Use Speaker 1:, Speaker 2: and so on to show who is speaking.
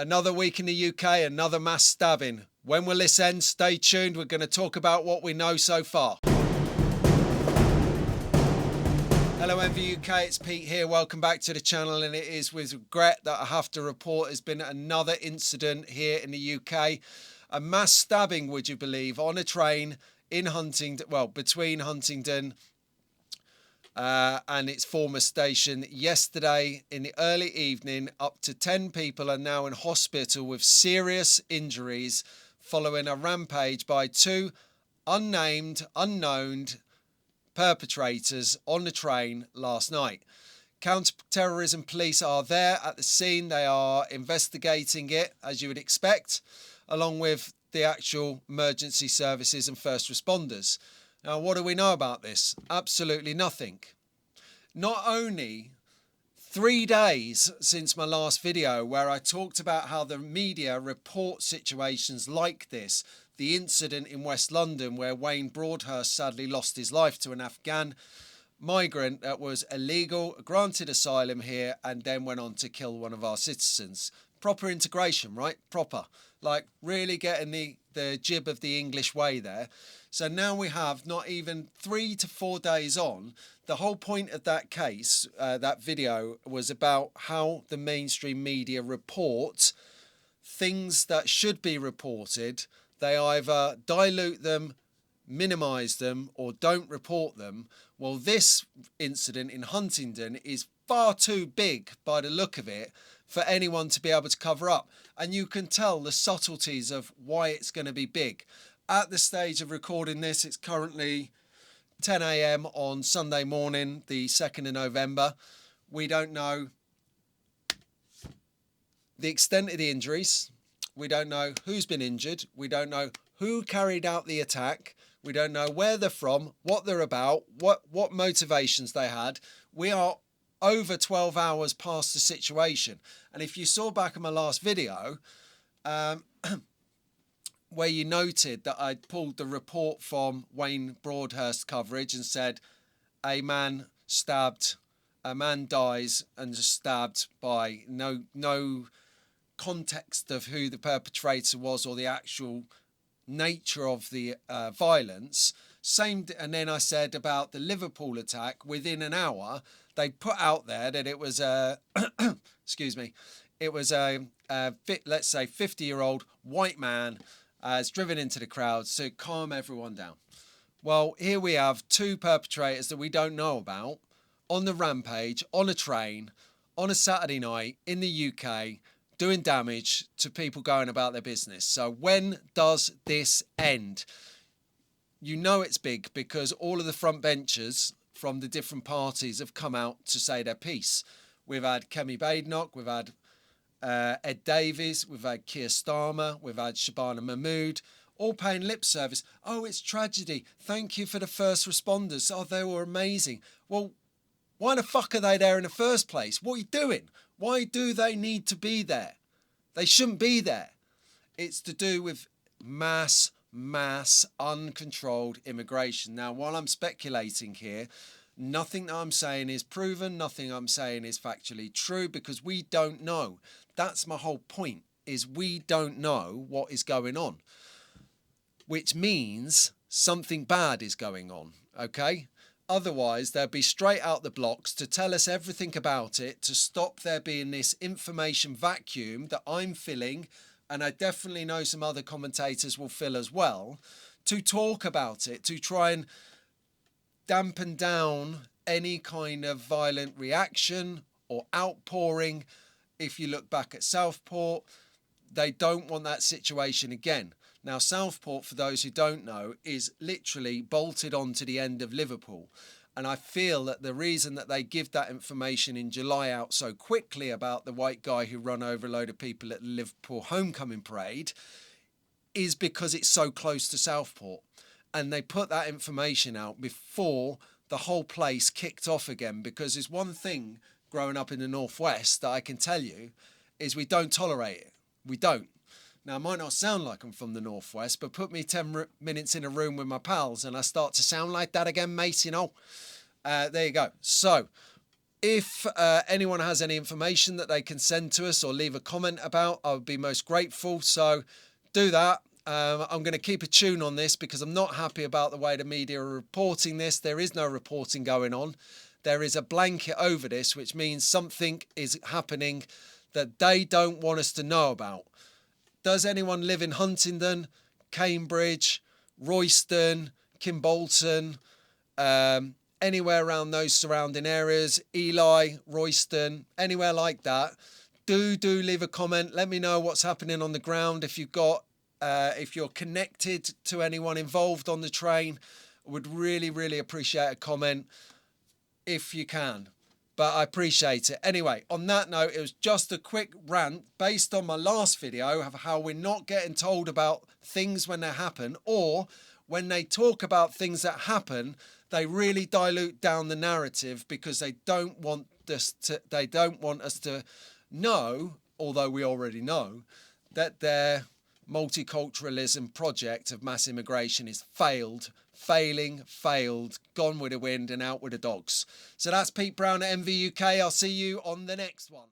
Speaker 1: Another week in the UK, another mass stabbing. When will this end? Stay tuned. We're going to talk about what we know so far. Hello MV UK, it's Pete here. Welcome back to the channel, and it is with regret that I have to report there's been another incident here in the UK. A mass stabbing, would you believe, on a train in Huntingdon, well, between Huntingdon and its former station yesterday in the early evening. Up to 10 people are now in hospital with serious injuries following a rampage by two unknown perpetrators on the train last night. Counter-terrorism police are there at the scene. They are investigating it, as you would expect, along with the actual emergency services and first responders. Now, what do we know about this? Absolutely nothing. Not only 3 days since my last video where I talked about how the media report situations like this, the incident in West London where Wayne Broadhurst sadly lost his life to an Afghan migrant that was illegal, granted asylum here, and then went on to kill one of our citizens. Proper integration, right? Proper. Like really getting the jib of the English way there. So now we have not even 3 to 4 days on. The whole point of that case, that video, was about how the mainstream media report things that should be reported. They either dilute them, minimise them, or don't report them. Well, this incident in Huntingdon is far too big by the look of it for anyone to be able to cover up. And you can tell the subtleties of why it's going to be big. At the stage of recording this, it's currently 10 a.m. on Sunday morning, the 2nd of November. We don't know the extent of the injuries. We don't know who's been injured. We don't know who carried out the attack. We don't know where they're from, what they're about, what motivations they had. We are over 12 hours past the situation. And if you saw back in my last video, where you noted that I'd pulled the report from Wayne Broadhurst coverage and said a man dies and is stabbed by no context of who the perpetrator was or the actual nature of the violence. And then I said about the Liverpool attack. Within an hour, they put out there that it was a excuse me, it was a let's say 50-year-old white man has driven into the crowd to calm everyone down. Well, here we have two perpetrators that we don't know about on the rampage, on a train, on a Saturday night in the UK, doing damage to people going about their business. So when does this end? You know it's big because all of the front benchers from the different parties have come out to say their piece. We've had Kemi Badenoch, we've had Ed Davies, we've had Keir Starmer, we've had Shabana Mahmood, all paying lip service. Oh, it's tragedy. Thank you for the first responders. Oh, they were amazing. Well, why the fuck are they there in the first place? What are you doing? Why do they need to be there? They shouldn't be there. It's to do with mass uncontrolled immigration. Now, while I'm speculating here, nothing that I'm saying is proven, nothing I'm saying is factually true, because we don't know. That's my whole point, is we don't know what is going on, which means something bad is going on, okay? Otherwise, they'll be straight out the blocks to tell us everything about it, to stop there being this information vacuum that I'm filling, and I definitely know some other commentators will fill as well, to talk about it, to try and dampen down any kind of violent reaction or outpouring. If you look back at Southport, they don't want that situation again. Now, Southport, for those who don't know, is literally bolted onto the end of Liverpool. And I feel that the reason that they give that information in July out so quickly about the white guy who run over a load of people at the Liverpool homecoming parade is because it's so close to Southport. And they put that information out before the whole place kicked off again, because there's one thing growing up in the Northwest that I can tell you is we don't tolerate it. We don't. Now, it might not sound like I'm from the Northwest, but put me 10 minutes in a room with my pals and I start to sound like that again, mate, you know. There you go. So, If anyone has any information that they can send to us or leave a comment about, I would be most grateful. So do that. I'm going to keep a tune on this because I'm not happy about the way the media are reporting this. There is no reporting going on. There is a blanket over this, which means something is happening that they don't want us to know about. Does anyone live in Huntingdon, Cambridge, Royston, Kimbolton, anywhere around those surrounding areas, Ely, Royston, anywhere like that? Do leave a comment. Let me know what's happening on the ground. If you've got, if you're connected to anyone involved on the train, I would really appreciate a comment if you can. But I appreciate it. Anyway, on that note, it was just a quick rant based on my last video of how we're not getting told about things when they happen, or when they talk about things that happen, they really dilute down the narrative because they don't want us to know, although we already know, that their multiculturalism project of mass immigration is failed, gone with the wind and out with the dogs. So that's Pete Brown at MV UK. I'll see you on the next one.